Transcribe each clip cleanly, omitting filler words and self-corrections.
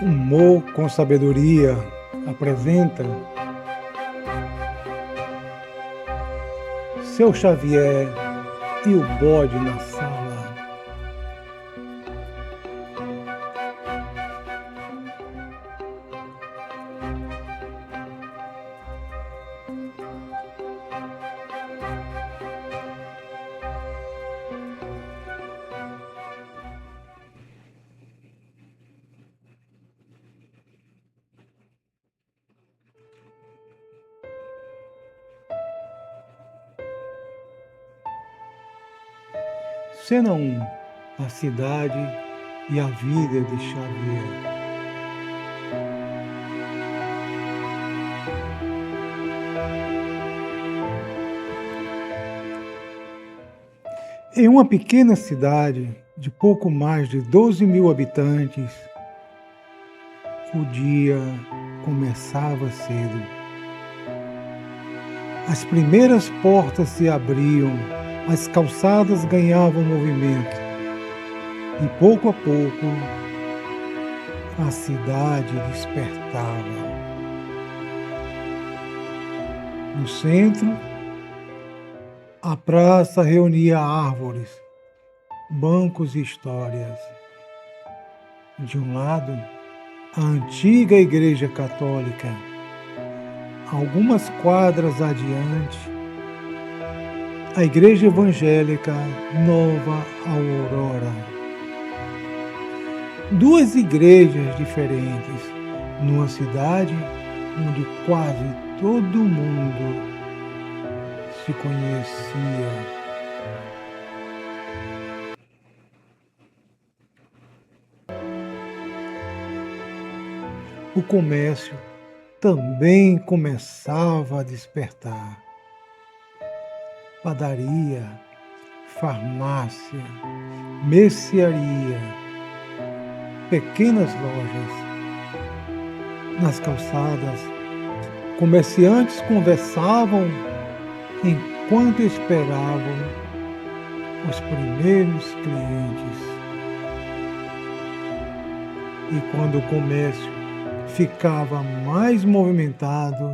Humor com Sabedoria apresenta Seu Xavier e o Bode na Sala. Cena 1. A cidade e a vida de Xavier. Em uma pequena cidade de pouco mais de 12.000 habitantes, o dia começava cedo. As primeiras portas se abriam, as calçadas ganhavam movimento e, pouco a pouco, a cidade despertava. No centro, a praça reunia árvores, bancos e histórias. De um lado, a antiga Igreja Católica. Algumas quadras adiante, a Igreja Evangélica Nova Aurora. Duas igrejas diferentes, numa cidade onde quase todo mundo se conhecia. O comércio também começava a despertar. Padaria, farmácia, mercearia, pequenas lojas. Nas calçadas, comerciantes conversavam enquanto esperavam os primeiros clientes. E quando o comércio ficava mais movimentado,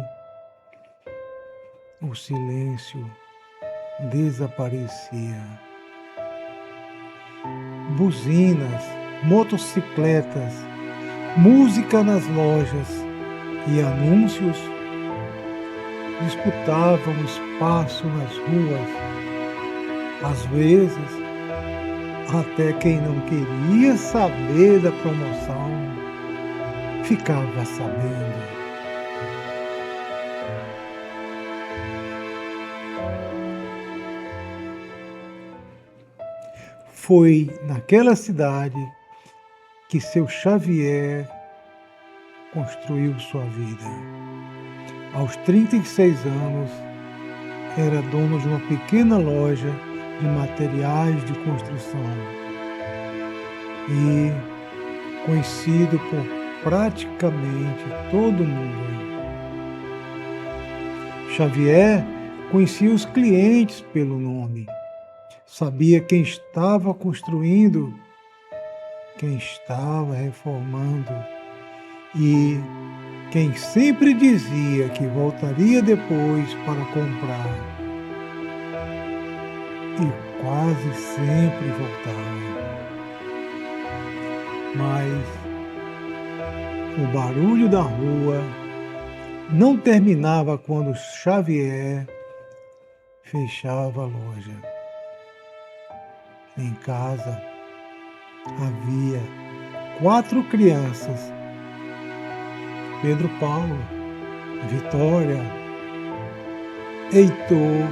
o silêncio desaparecia. Buzinas, motocicletas, música nas lojas e anúncios disputavam espaço nas ruas. Às vezes, até quem não queria saber da promoção ficava sabendo. Foi naquela cidade que seu Xavier construiu sua vida. Aos 36 anos, era dono de uma pequena loja de materiais de construção e conhecido por praticamente todo mundo. Xavier conhecia os clientes pelo nome. Sabia quem estava construindo, quem estava reformando e quem sempre dizia que voltaria depois para comprar. E quase sempre voltava. Mas o barulho da rua não terminava quando Xavier fechava a loja. Em casa havia 4 crianças: Pedro Paulo, Vitória, Heitor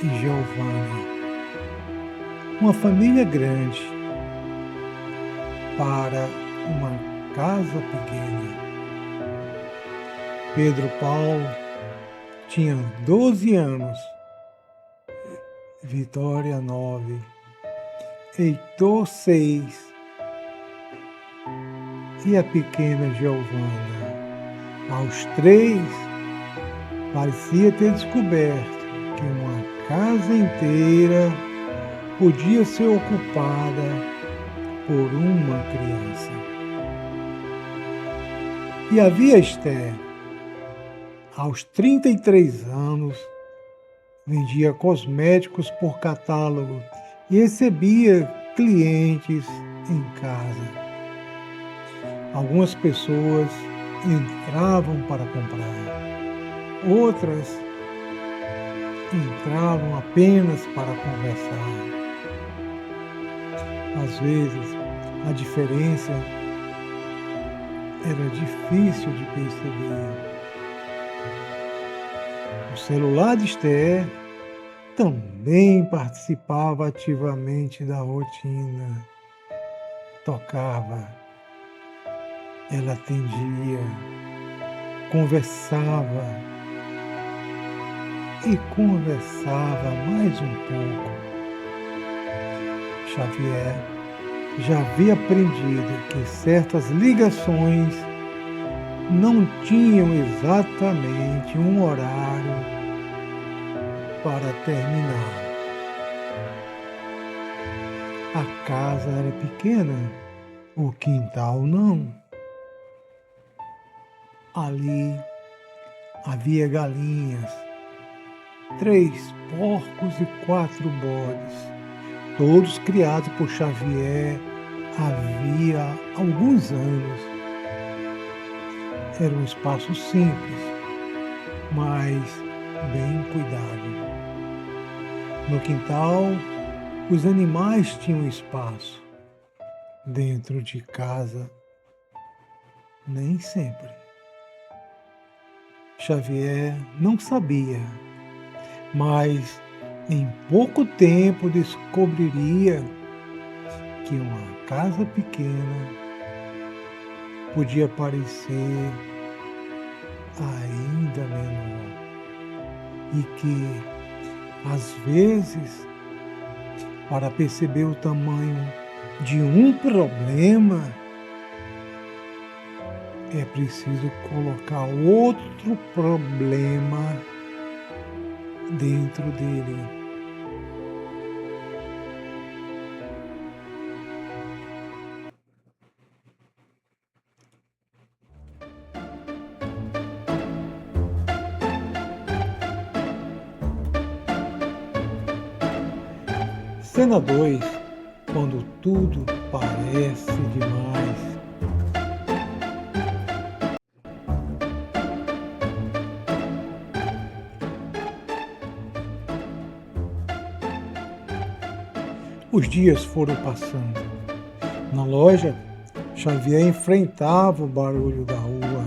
e Giovana. Uma família grande para uma casa pequena. Pedro Paulo tinha 12 anos, Vitória 9, Heitor 6 e a pequena Giovana. Aos 3, parecia ter descoberto que uma casa inteira podia ser ocupada por uma criança. E havia Esther, aos 33 anos, vendia cosméticos por catálogo e recebia clientes em casa. Algumas pessoas entravam para comprar, outras entravam apenas para conversar. Às vezes, a diferença era difícil de perceber. O celular de Esther também participava ativamente da rotina. Tocava, ela atendia, conversava e conversava mais um pouco. Xavier já havia aprendido que certas ligações não tinham exatamente um horário para terminar. A casa era pequena, o quintal não. Ali havia galinhas, 3 porcos e 4 bodes, todos criados por Xavier havia alguns anos. Era um espaço simples, mas bem cuidado. No quintal, os animais tinham espaço. Dentro de casa, nem sempre. Xavier não sabia, mas em pouco tempo descobriria que uma casa pequena podia parecer ainda menor e que, às vezes, para perceber o tamanho de um problema, é preciso colocar outro problema dentro dele. Cena 2, quando tudo parece demais. Os dias foram passando. Na loja, Xavier enfrentava o barulho da rua.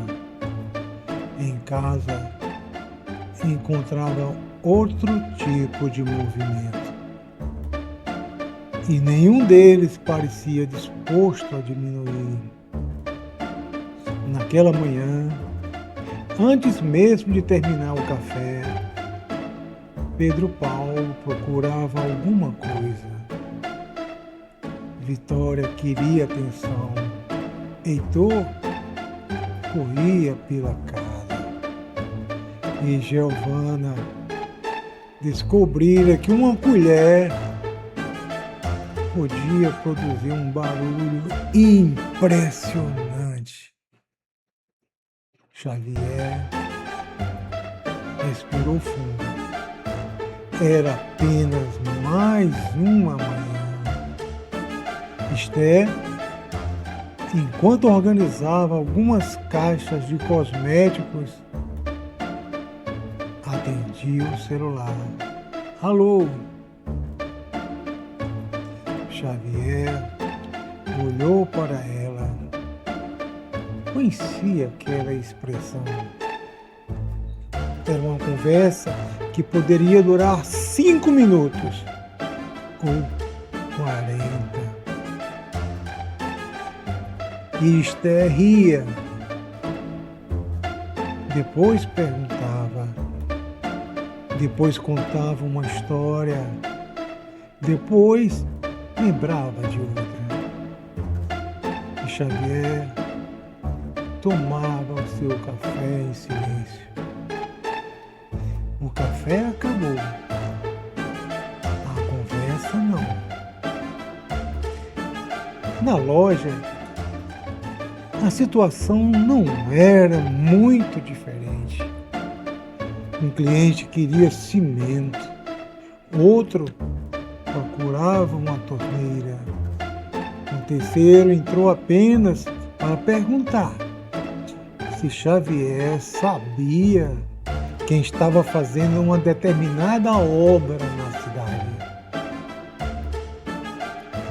Em casa, encontrava outro tipo de movimento. E nenhum deles parecia disposto a diminuir. Naquela manhã, antes mesmo de terminar o café, Pedro Paulo procurava alguma coisa. Vitória queria atenção. Heitor corria pela casa. E Giovana descobrira que uma colher podia produzir um barulho impressionante. Xavier respirou fundo. Era apenas mais uma manhã. Esther, enquanto organizava algumas caixas de cosméticos, atendia o celular. Alô? Xavier olhou para ela. Conhecia aquela expressão. Era uma conversa que poderia durar 5 minutos ou 40. E Esther ria. Depois perguntava. Depois contava uma história. Depois lembrava de outra. E Xavier tomava o seu café em silêncio. O café acabou. A conversa não. Na loja, A situação não era muito diferente. Um cliente queria cimento, outro procurava uma torneira. Um terceiro entrou apenas para perguntar se Xavier sabia quem estava fazendo uma determinada obra na cidade.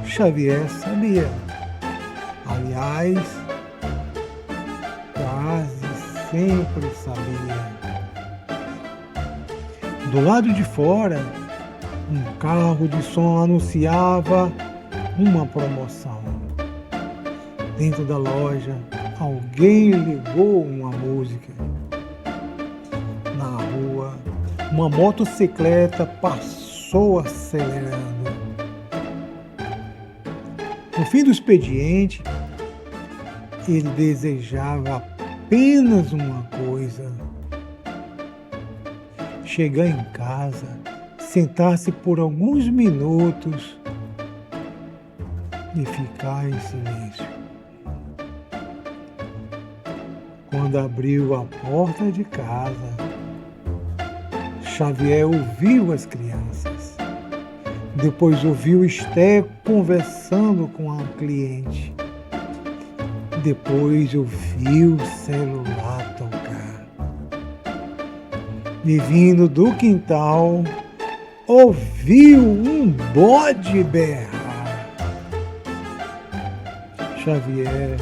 Xavier sabia. Aliás, quase sempre sabia. Do lado de fora, um carro de som anunciava uma promoção. Dentro da loja, alguém ligou uma música. Na rua, uma motocicleta passou acelerando. No fim do expediente, ele desejava apenas uma coisa: chegar em casa, sentar-se por alguns minutos e ficar em silêncio. Quando abriu a porta de casa, Xavier ouviu as crianças. Depois ouviu Esther conversando com a cliente. Depois ouviu o celular tocar. E vindo do quintal, ouviu um bode berrar. Xavier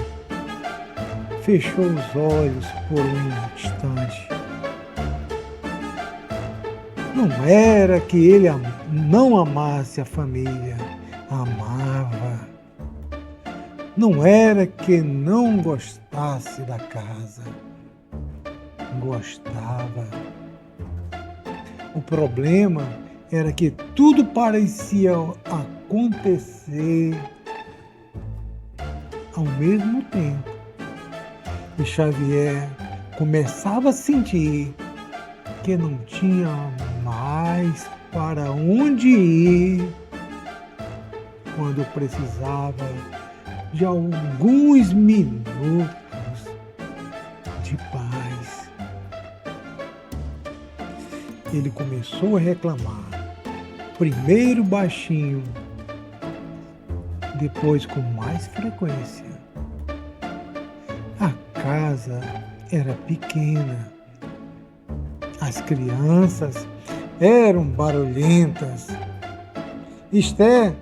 fechou os olhos por um instante. Não era que ele não amasse a família, amava. Não era que não gostasse da casa, gostava. O problema era que tudo parecia acontecer ao mesmo tempo. E Xavier começava a sentir que não tinha mais para onde ir quando precisava de alguns minutos de paz. Ele começou a reclamar, primeiro baixinho, depois com mais frequência. A casa era pequena, as crianças eram barulhentas. Esther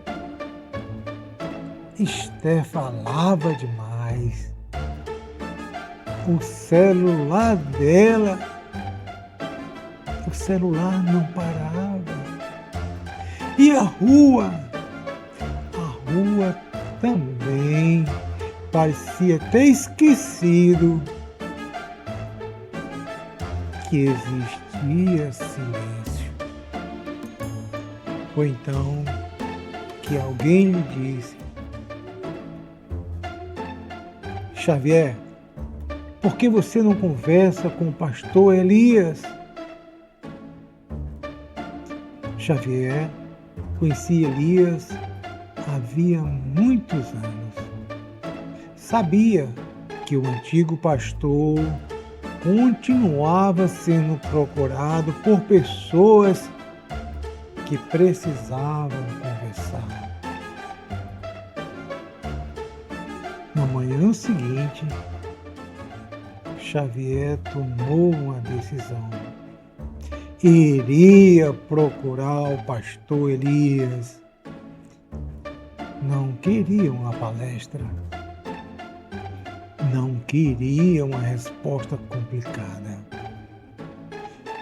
falava demais. O celular dela, o celular não parava. E a rua também parecia ter esquecido que existia silêncio. Foi então que alguém lhe disse: Xavier, por que você não conversa com o pastor Elias? Xavier conhecia Elias havia muitos anos. Sabia que o antigo pastor continuava sendo procurado por pessoas que precisavam conversar. Na manhã seguinte, Xavier tomou uma decisão. Iria procurar o pastor Elias. Não queria uma palestra. Não queria uma resposta complicada.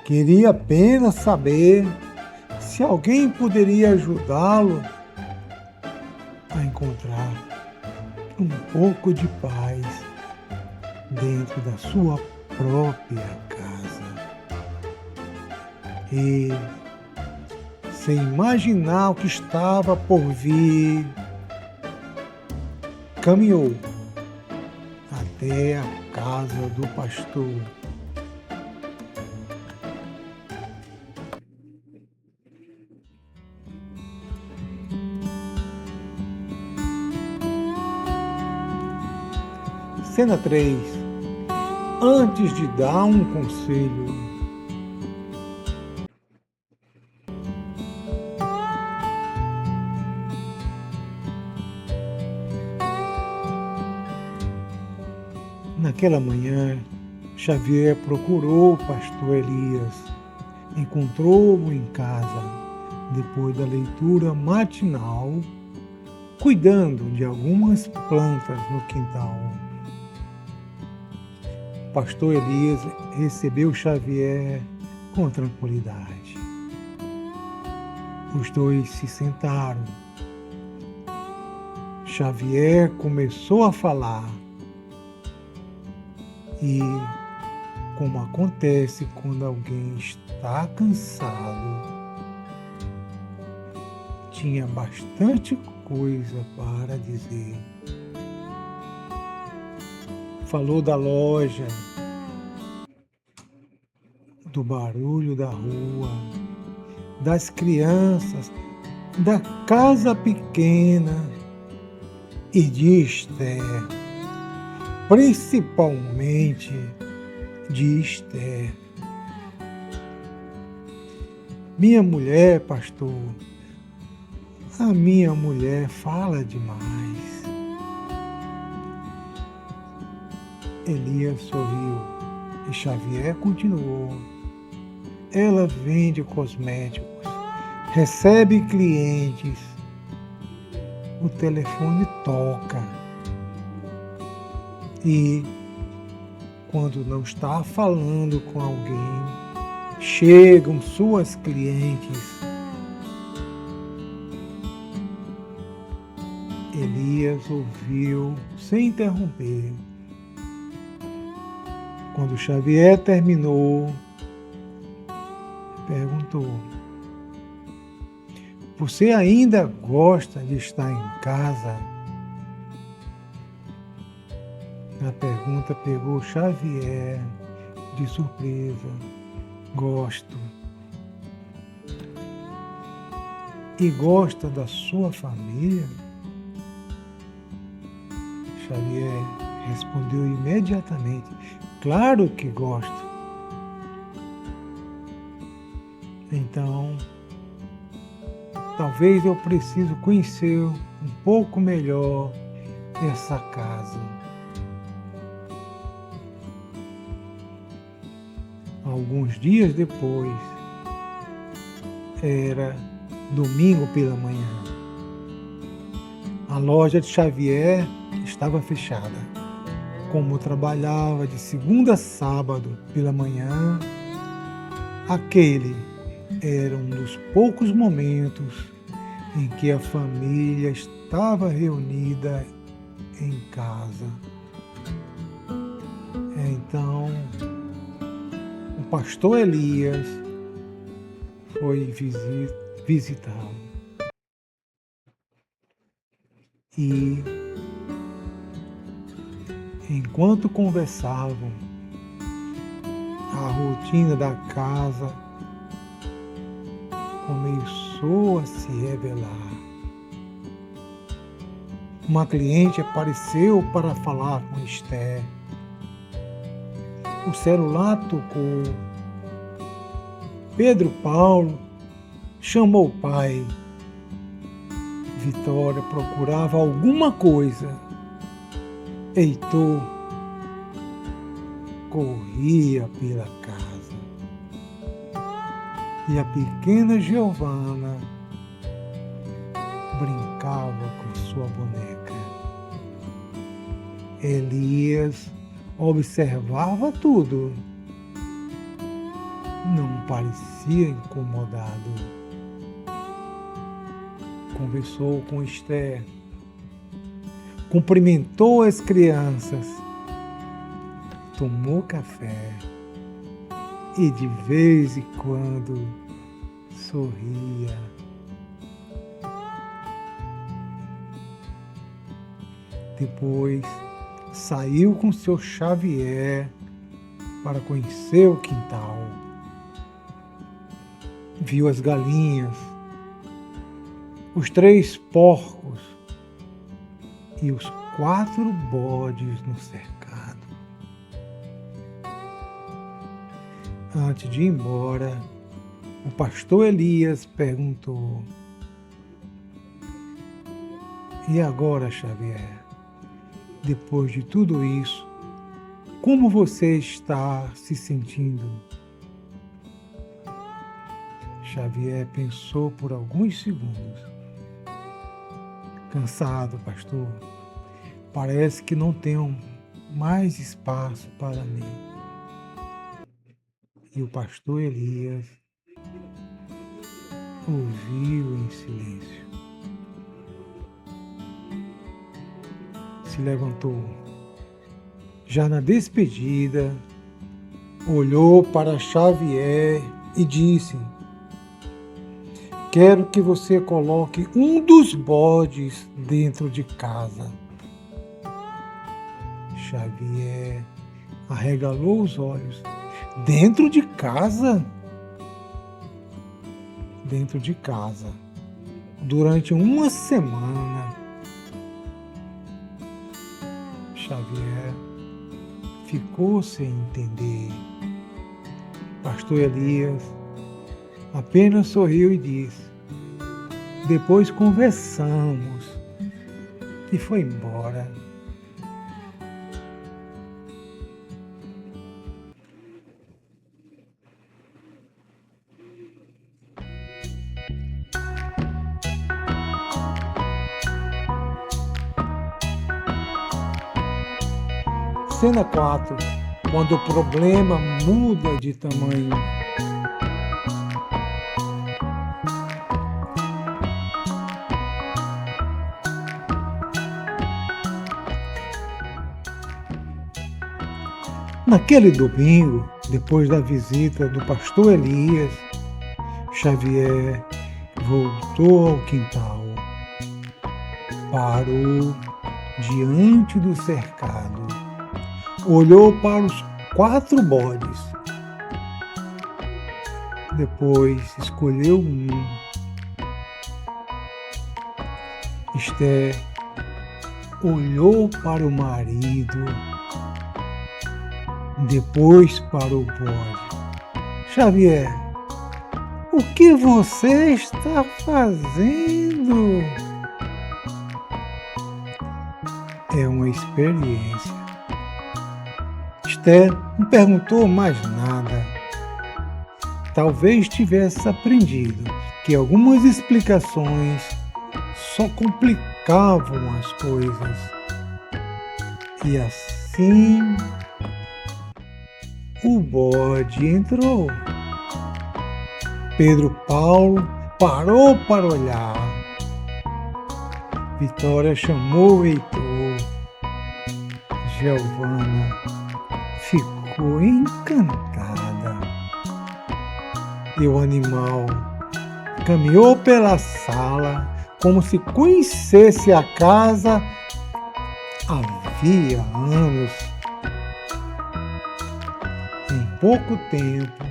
Queria apenas saber se alguém poderia ajudá-lo a encontrar um pouco de paz dentro da sua própria casa. E, sem imaginar o que estava por vir, caminhou até a casa do pastor. Cena 3. Antes de dar um conselho. Naquela manhã, Xavier procurou o pastor Elias. Encontrou-o em casa, depois da leitura matinal, cuidando de algumas plantas no quintal. O pastor Elias recebeu Xavier com tranquilidade. Os dois se sentaram. Xavier começou a falar. E, como acontece quando alguém está cansado, tinha bastante coisa para dizer. Falou da loja, do barulho da rua, das crianças, da casa pequena e de Esther. Principalmente de Esther. Minha mulher, pastor, a minha mulher fala demais. Elias sorriu e Xavier continuou. Ela vende cosméticos, recebe clientes, o telefone toca. E, quando não está falando com alguém, chegam suas clientes. Elias ouviu sem interromper. Quando Xavier terminou, perguntou: Você ainda gosta de estar em casa? A pergunta pegou Xavier de surpresa. Gosto. E gosta da sua família? Xavier respondeu imediatamente. Claro que gosto. Então, talvez eu precise conhecer um pouco melhor essa casa. Alguns dias depois, era domingo pela manhã. A loja de Xavier estava fechada. Como trabalhava de segunda a sábado pela manhã, aquele era um dos poucos momentos em que a família estava reunida em casa. Então, o pastor Elias foi visitá-lo. E, enquanto conversavam, a rotina da casa começou a se revelar. Uma cliente apareceu para falar com Esther. O celular tocou. Pedro Paulo chamou o pai. Vitória procurava alguma coisa. Heitor corria pela casa. E a pequena Giovana brincava com sua boneca. Elias observava tudo. Não parecia incomodado. Conversou com Esther. Cumprimentou as crianças. Tomou café. E de vez em quando sorria. Depois saiu com seu Xavier para conhecer o quintal. Viu as galinhas, os 3 porcos e os 4 bodes no cercado. Antes de ir embora, o pastor Elias perguntou: "E agora, Xavier, depois de tudo isso, como você está se sentindo?" Xavier pensou por alguns segundos. "Cansado, pastor. Parece que não tenho mais espaço para mim." E o pastor Elias ouviu em silêncio. Se levantou. Já na despedida, olhou para Xavier e disse: "Quero que você coloque um dos bodes dentro de casa." Xavier arregalou os olhos. "Dentro de casa?" "Dentro de casa. Durante uma semana." Xavier ficou sem entender. Pastor Elias apenas sorriu e disse: "Depois conversamos." E foi embora. Cena 4. Quando o problema muda de tamanho. Naquele domingo, depois da visita do pastor Elias, Xavier voltou ao quintal. Parou diante do cercado. Olhou para os 4 bodes. Depois escolheu um. Esther olhou para o marido. Depois para o bode. "Xavier, o que você está fazendo?" É uma experiência. Esther não perguntou mais nada. Talvez tivesse aprendido que algumas explicações só complicavam as coisas. E assim o bode entrou. Pedro Paulo parou para olhar. Vitória chamou o Heitor. Giovana ficou encantada. E o animal caminhou pela sala como se conhecesse a casa havia anos. Em pouco tempo,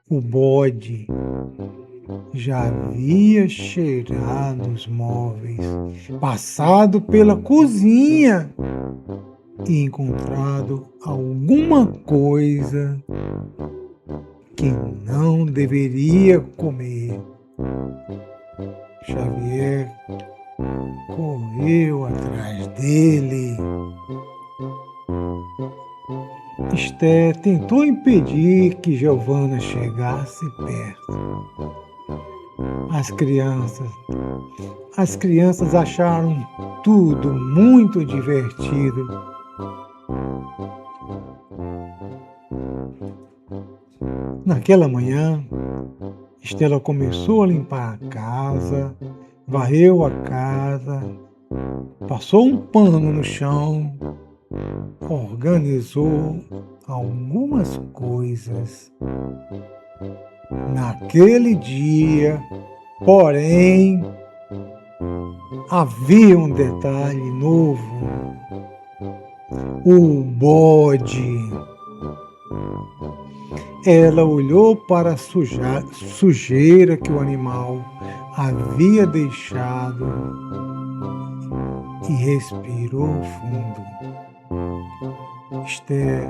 o bode já havia cheirado os móveis, passado pela cozinha e encontrado alguma coisa que não deveria comer. Xavier correu atrás dele. Esther tentou impedir que Giovana chegasse perto. As crianças acharam tudo muito divertido. Naquela manhã, Estela começou a limpar a casa, varreu a casa, passou um pano no chão, organizou algumas coisas. Naquele dia, porém, havia um detalhe novo: o bode. Ela olhou para a sujeira que o animal havia deixado e respirou fundo. Esther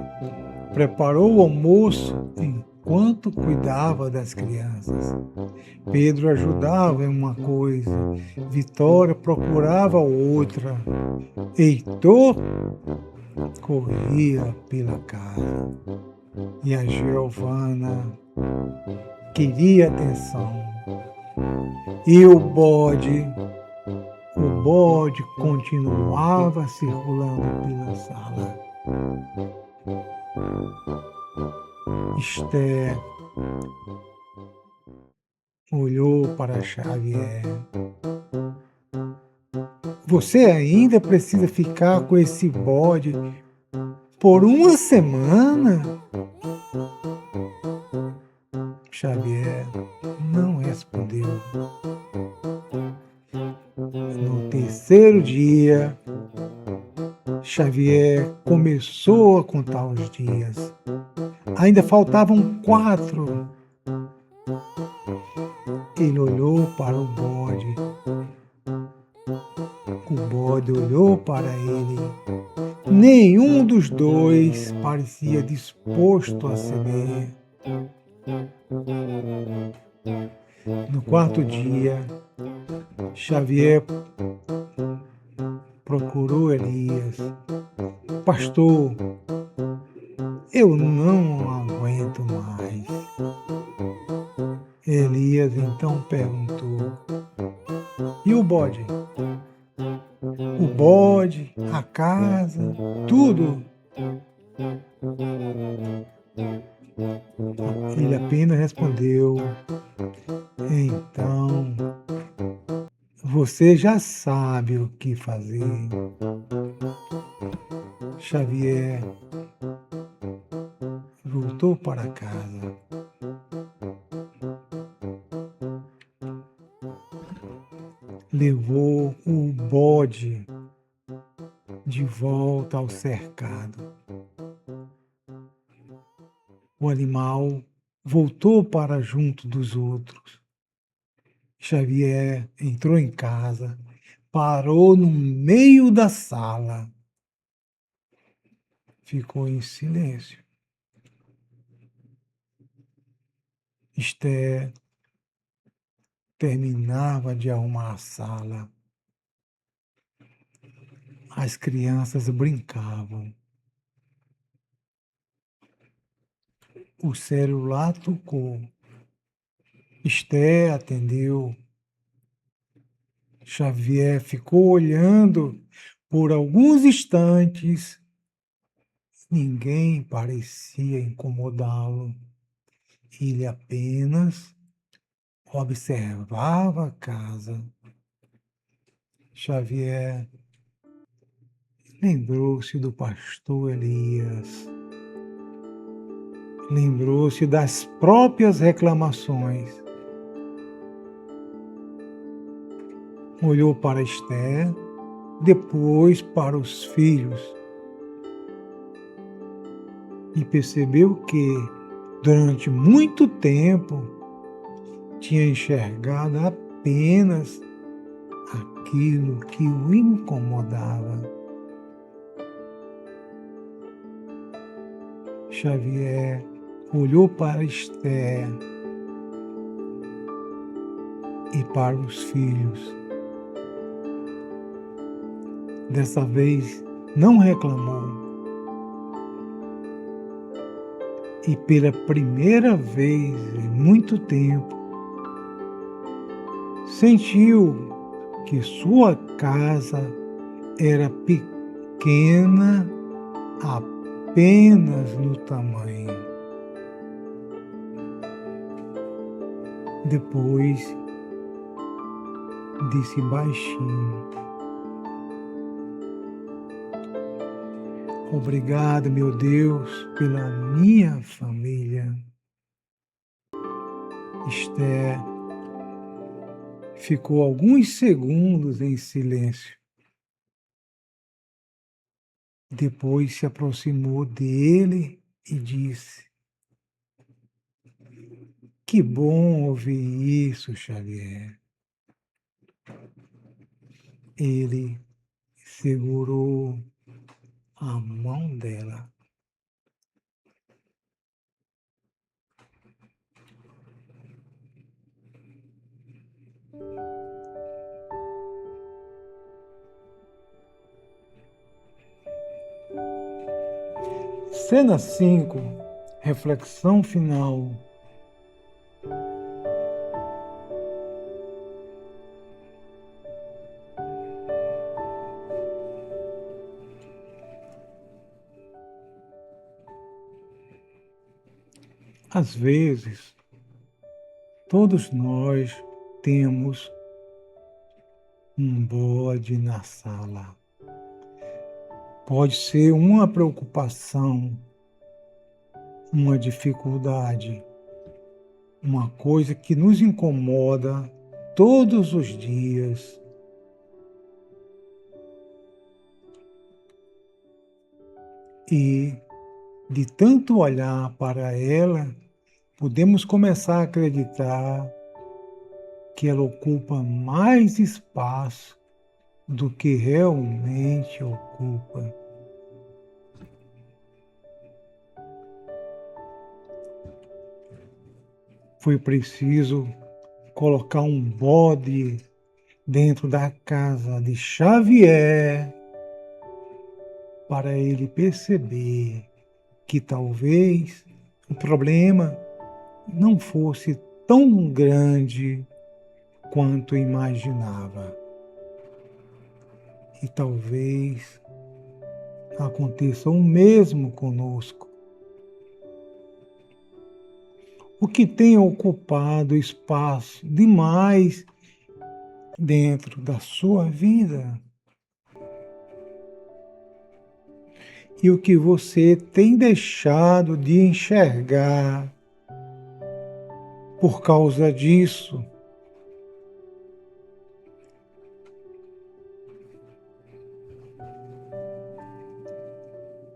preparou o almoço enquanto cuidava das crianças. Pedro ajudava em uma coisa, Vitória procurava outra, Heitor corria pela casa e a Giovana queria atenção. E o bode continuava circulando pela sala. Esther olhou para Xavier. Você ainda precisa ficar com esse bode por uma semana? Xavier não respondeu. No terceiro dia, Xavier começou a contar os dias. Ainda faltavam 4. Ele olhou para o bode. O bode olhou para ele. Nenhum dos dois parecia disposto a ceder. No quarto dia, Xavier procurou Elias. Pastor, eu não aguento mais. Elias então perguntou: e o bode? O bode, a casa, tudo? Ele apenas respondeu: então, você já sabe o que fazer. Xavier voltou para casa. Levou o bode de volta ao cercado. O animal voltou para junto dos outros. Xavier entrou em casa, parou no meio da sala, ficou em silêncio. Esther terminava de arrumar a sala. As crianças brincavam. O celular tocou. Esther atendeu. Xavier ficou olhando por alguns instantes. Ninguém parecia incomodá-lo. Ele apenas observava a casa. Xavier lembrou-se do pastor Elias. Lembrou-se das próprias reclamações. Olhou para Esther, depois para os filhos e percebeu que, durante muito tempo, tinha enxergado apenas aquilo que o incomodava. Xavier olhou para Esther e para os filhos. Dessa vez não reclamou. E pela primeira vez em muito tempo, sentiu que sua casa era pequena apenas no tamanho. Depois disse baixinho: obrigado, meu Deus, pela minha família. Esther ficou alguns segundos em silêncio. Depois se aproximou dele e disse: que bom ouvir isso, Xavier. Ele segurou a mão dela. Cena 5. Reflexão final. Às vezes, todos nós temos um bode na sala. Pode ser uma preocupação, uma dificuldade, uma coisa que nos incomoda todos os dias. E, de tanto olhar para ela, podemos começar a acreditar que ela ocupa mais espaço do que realmente ocupa. Foi preciso colocar um bode dentro da casa de Xavier para ele perceber que talvez o problema não fosse tão grande quanto imaginava. E talvez aconteça o mesmo conosco. O que tem ocupado espaço demais dentro da sua vida? E o que você tem deixado de enxergar por causa disso?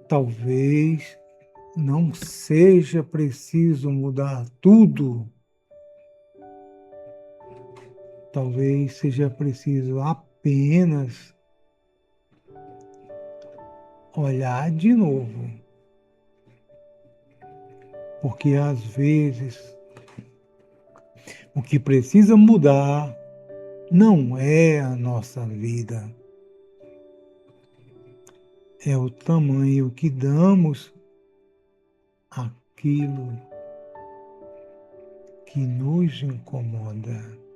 Talvez não seja preciso mudar tudo. Talvez seja preciso apenas olhar de novo. Porque às vezes o que precisa mudar não é a nossa vida. É o tamanho que damos àquilo que nos incomoda.